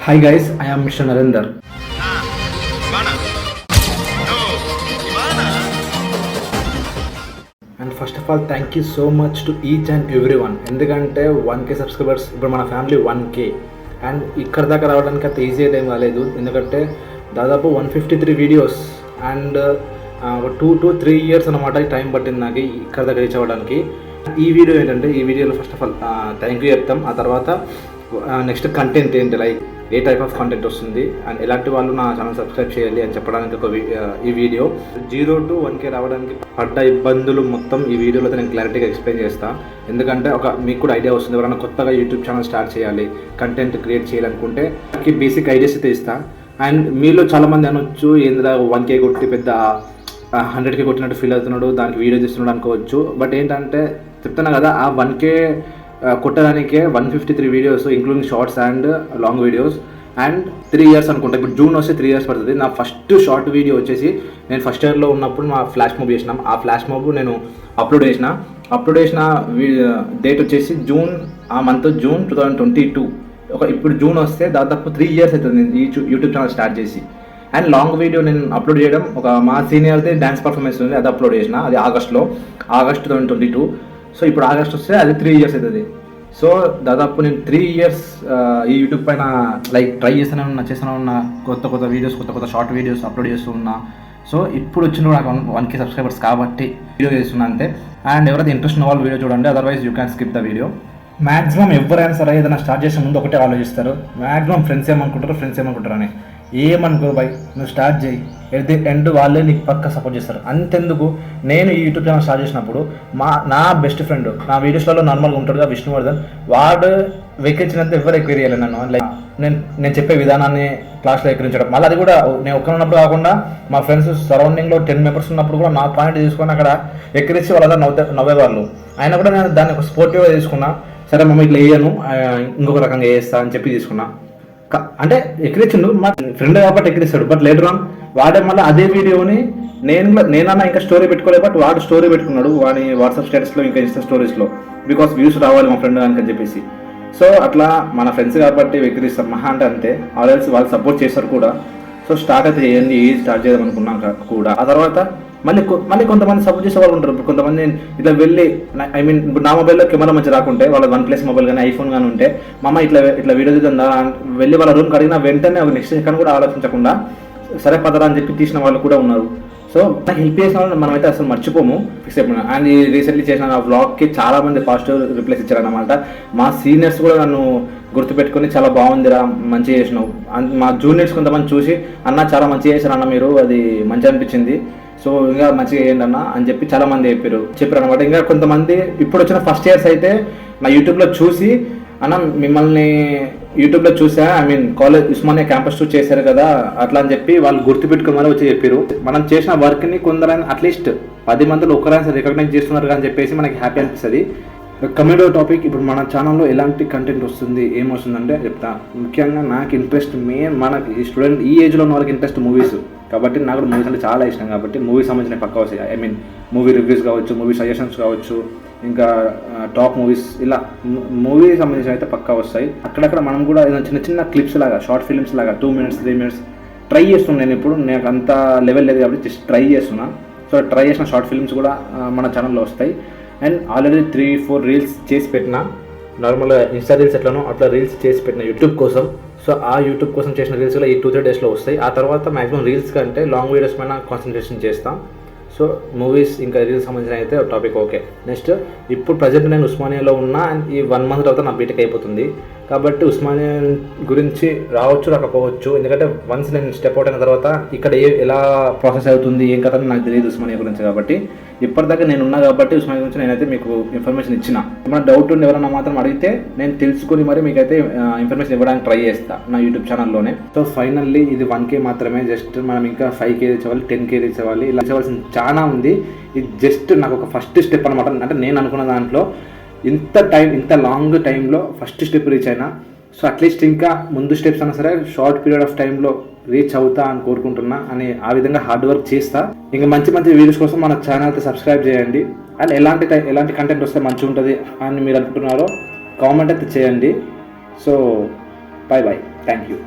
Hi guys, I am Mr. Narendra. And first of all, thank you so much to each and everyone. ఎందుకంటే 1K subscribers ఇప్పుడు మన family 1K and ఇక్కడ దాకా రావడానికి అంత easy time కాలేదు. ఎందుకంటే దాదాపు 153 వీడియోస్ అండ్ 2 to 3 years అనమాట టైం పట్టింది నాకు ఇక్కడ దాకా రీచ్ అవ్వడానికి. ఈ వీడియో ఏంటంటే ఈ వీడియోలో first of all thank you చెప్తాం. ఆ తర్వాత నెక్స్ట్ కంటెంట్ ఏంటి, like A type of content వస్తుంది అండ్ ఎలాంటి వాళ్ళు నా ఛానల్ సబ్స్క్రైబ్ చేయాలి అని చెప్పడానికి ఈ వీడియో 0 to 1K రావడానికి పడ్డ ఇబ్బందులు మొత్తం ఈ వీడియోలో నేను క్లారిటీగా ఎక్స్ప్లెయిన్ చేస్తాను. ఎందుకంటే మీకు కూడా ఐడియా వస్తుంది, ఎవరైనా కొత్తగా యూట్యూబ్ ఛానల్ స్టార్ట్ చేయాలి, కంటెంట్ క్రియేట్ చేయాలనుకుంటే బేసిక్ ఐడియాస్ అయితే ఇస్తాను. అండ్ మీలో చాలామంది అనొచ్చు, ఏంద్రా 1K కొట్టి పెద్ద 100K కొట్టినట్టు ఫీల్ అవుతున్నాడు, దానికి వీడియో తీస్తున్నాడు అనుకోవచ్చు. బట్ ఏంటంటే చెప్తున్నా కదా, ఆ 1K కొట్టడానికే 153 videos including shorts and long videos and 3 years అనుకుంటా. ఇప్పుడు జూన్ వస్తే 3 years పడుతుంది. నా ఫస్ట్ షార్ట్ వీడియో వచ్చేసి నేను ఫస్ట్ ఇయర్లో ఉన్నప్పుడు మా ఫ్లాష్ మూవ్ చేసినాం. ఆ ఫ్లాష్ మూవ్ నేను అప్లోడ్ చేసిన డేట్ వచ్చేసి ఆ మంత్ జూన్ 2022. ఇప్పుడు జూన్ వస్తే దాదాపు 3 years అవుతుంది ఈ యూట్యూబ్ ఛానల్ స్టార్ట్ చేసి. అండ్ లాంగ్ వీడియో నేను అప్లోడ్ చేయడం మా సీనియర్ది డ్యాన్స్ పర్ఫార్మెన్స్ ఉంది, అది అప్లోడ్ చేసిన, అది ఆగస్ట్ 2022. సో ఇప్పుడు ఆగస్ట్ వస్తే అది 3 years అవుతుంది. సో దాదాపు నేను 3 years ఈ యూట్యూబ్ పైన లైక్ ట్రై చేస్తూనే ఉన్నా, కొత్త వీడియోస్, కొత్త షార్ట్ వీడియోస్ అప్లోడ్ చేస్తూ ఉన్నా. సో ఇప్పుడు వచ్చిన నాకు 1K సబ్స్క్రైబర్స్ కాబట్టి వీడియో చేస్తున్నా అంతే. అండ్ ఎవరైతే ఇంట్రెస్ట్ ఉన్న వాళ్ళు వీడియో చూడండి, otherwise you can skip the video. Maximum ఎవరైనా సరే ఏదైనా స్టార్ట్ చేసే ముందు ఒకటే ఆలోచిస్తారు, మ్యాక్సిమం ఫ్రెండ్స్ ఏమనుకుంటారు అని. ఏమనుకో బాయ్, నువ్వు స్టార్ట్ చేయి, ఎట్ ది ఎండ్ వాళ్ళే నీకు పక్క సపోర్ట్ చేస్తారు. అంతెందుకు, నేను ఈ యూట్యూబ్ ఛానల్ స్టార్ట్ చేసినప్పుడు నా బెస్ట్ ఫ్రెండ్ నా వీడియోస్లలో నార్మల్గా ఉంటాడుగా విష్ణువర్ధన్, వాడు వెక్కిరించినంత ఎవరు ఎక్కిరియలే నన్ను. లైక్ నేను చెప్పే విధానాన్ని క్లాస్లో ఎక్కిరించడం, మళ్ళీ అది కూడా నేను ఒక్క ఉన్నప్పుడు కాకుండా మా ఫ్రెండ్స్ సరౌండింగ్లో 10 members ఉన్నప్పుడు కూడా నా పాయింట్ తీసుకొని అక్కడ ఎక్కిరించి వాళ్ళందరూ నవ్వేవాళ్ళు. అయినా కూడా నేను దాన్ని ఒక స్పోర్టివ్గా తీసుకున్నా. సరే మమ్మీ ఇట్లా వేయను, ఇంకొక రకంగా వేస్తా అని చెప్పి తీసుకున్నా. అంటే ఎక్కిరించిండు మా ఫ్రెండ్ కాబట్టి ఎక్కిరిస్తాడు. బట్ లేటర్ ఆన్ వాడే మళ్ళీ అదే వీడియోని నేనన్నా ఇంకా స్టోరీ పెట్టుకోలేదు, బట్ వాడు స్టోరీ పెట్టుకున్నాడు వాడి వాట్సాప్ స్టేటస్లో, ఇంకా ఇన్స్టా స్టోరీస్లో, బికాస్ వ్యూస్ రావాలి మా ఫ్రెండ్ అని చెప్పేసి. సో అట్లా మన ఫ్రెండ్స్ కాబట్టి వెక్కిరిస్తాం మహా అంటే అంతే. ఆల్రెడీ వాళ్ళు సపోర్ట్ చేస్తారు కూడా. సో స్టార్ట్ అయితే స్టార్ట్ చేద్దాం అనుకున్నాక కూడా ఆ తర్వాత మళ్ళీ కొంతమంది సపోర్ట్ చేసే వాళ్ళు ఉంటారు. కొంతమంది ఇట్లా వెళ్ళి ఇప్పుడు నా మొబైల్లో కెమెరా మంచి రాకుంటే, వాళ్ళ OnePlus మొబైల్ కానీ ఐఫోన్ కానీ ఉంటే, మమ్మ ఇట్లా వీడియో తీద్దా వెళ్ళి వాళ్ళ రూమ్కి అడిగినా వెంటనే నెక్స్ట్ సెకండ్ కూడా ఆలోచించకుండా సరే పదరా అని చెప్పి తీసిన వాళ్ళు కూడా ఉన్నారు. సో నాకు హెల్ప్ చేసిన వాళ్ళు మనమైతే అసలు మర్చిపోము, ఫిక్స్ అయిపోయినా. అండ్ రీసెంట్లీ చేసిన ఆ వ్లాగ్కి చాలామంది పాజిటివ్ రిప్లైస్ ఇచ్చారన్నమాట. మా సీనియర్స్ కూడా నన్ను గుర్తుపెట్టుకొని చాలా బాగుందిరా, మంచిగా చేసినావు. మా జూనియర్స్ కొంతమంది చూసి అన్న చాలా మంచిగా చేశారు అన్న మీరు, అది మంచిగా అనిపించింది, సో ఇంకా మంచిగా చేయండి అన్న అని చెప్పి చాలా మంది చెప్పారు అనమాట. ఇంకా కొంతమంది ఇప్పుడు వచ్చిన ఫస్ట్ ఇయర్స్ అయితే నా యూట్యూబ్లో చూసి, అన్న మిమ్మల్ని యూట్యూబ్లో చూసా, కాలేజ్ ఉస్మానియా క్యాంపస్ టూర్ చేశారు కదా అట్లా అని చెప్పి వాళ్ళు గుర్తుపెట్టుకోమని వచ్చి చెప్పారు. మనం చేసిన వర్క్ని కొందరైనా అట్లీస్ట్ 10 మందిలో ఒకరైనా రికగ్నైజ్ చేస్తున్నారు అని చెప్పేసి మనకి హ్యాపీ అనిపిస్తుంది. కమిడో టాపిక్, ఇప్పుడు మన ఛానల్లో ఎలాంటి కంటెంట్ వస్తుంది, ఏమొస్తుందంటే చెప్తా. ముఖ్యంగా నాకు ఇంట్రెస్ట్ మనకి స్టూడెంట్ ఈ ఏజ్లో ఉన్న వాళ్ళకి ఇంట్రెస్ట్ మూవీస్ కాబట్టి, నాకు కూడా మూవీస్ అంటే చాలా ఇష్టం కాబట్టి మూవీ సంబంధించిన పక్కా వస్తాయి. మూవీ రివ్యూస్ కావచ్చు, మూవీ సజెషన్స్ కావచ్చు, ఇంకా టాప్ మూవీస్, ఇలా మూవీ సంబంధించిన అయితే పక్కా వస్తాయి. అక్కడక్కడ మనం కూడా చిన్న క్లిప్స్ లాగా, షార్ట్ ఫిల్మ్స్ లాగా 2 minutes 3 minutes ట్రై చేస్తున్నాను. నేను ఇప్పుడు నాకు అంత లెవెల్ లేదు కాబట్టి జస్ట్ ట్రై చేస్తున్నా. సో ట్రై చేసిన షార్ట్ ఫిల్మ్స్ కూడా మన ఛానల్లో వస్తాయి. అండ్ ఆల్రెడీ 3-4 రీల్స్ చేసి పెట్టిన, నార్మల్గా ఇన్స్టా రీల్స్ ఎట్లనో అట్లా రీల్స్ చేసి పెట్టిన యూట్యూబ్ కోసం. సో ఆ యూట్యూబ్ కోసం చేసిన రీల్స్ కూడా ఈ 2-3 daysలో వస్తాయి. ఆ తర్వాత మ్యాక్సిమం రీల్స్ కంటే లాంగ్ వీడియోస్ పైన కాన్సన్ట్రేషన్ చేస్తాం. సో మూవీస్ ఇంకా రీల్స్ సంబంధించిన అయితే టాపిక్ ఓకే. నెక్స్ట్ ఇప్పుడు ప్రజెంట్ నేను ఉస్మానియాలో ఉన్నా, అండ్ ఈ 1 month తర్వాత నా బీటెక్ అయిపోతుంది కాబట్టి ఉస్మానియా గురించి రావచ్చు రాకపోవచ్చు. ఎందుకంటే వన్స్ నేను స్టెప్ అవుట్ అయిన తర్వాత ఇక్కడ ఎలా ప్రాసెస్ అవుతుంది ఏం కదా నాకు తెలియదు ఉస్మానియా గురించి. కాబట్టి ఇప్పటిదాకా నేను ఉన్నా కాబట్టి ఉస్మానియా గురించి నేనైతే మీకు ఇన్ఫర్మేషన్ ఇచ్చిన. ఏమైనా డౌట్ ఉండి ఎవరైనా మాత్రం అడిగితే నేను తెలుసుకుని మరి మీకైతే ఇన్ఫర్మేషన్ ఇవ్వడానికి ట్రై చేస్తాను నా యూట్యూబ్ ఛానల్లోనే. సో ఫైనల్లీ ఇది 1K మాత్రమే. జస్ట్ మనం ఇంకా 5K రీచ్ అవ్వాలి, 10K రీచ్ అవ్వాలి, ఇలా ఇవ్వాల్సిన చాలా ఉంది. ఇది జస్ట్ నాకు ఒక ఫస్ట్ స్టెప్ అనమాట. అంటే నేను అనుకున్న దాంట్లో ఇంత లాంగ్ టైంలో ఫస్ట్ స్టెప్ రీచ్ అయినా. సో అట్లీస్ట్ ఇంకా ముందు స్టెప్స్ అయినా సరే షార్ట్ పీరియడ్ ఆఫ్ టైంలో రీచ్ అవుతా అని కోరుకుంటున్నా. అని ఆ విధంగా హార్డ్ వర్క్ చేస్తా. ఇంకా మంచి వీడియోస్ కోసం మన ఛానల్కి సబ్స్క్రైబ్ చేయండి. అండ్ ఎలాంటి కంటెంట్ వస్తే మంచిగా ఉంటుంది అని మీరు అనుకుంటున్నారో కామెంట్ అయితే చేయండి. So bye thank you.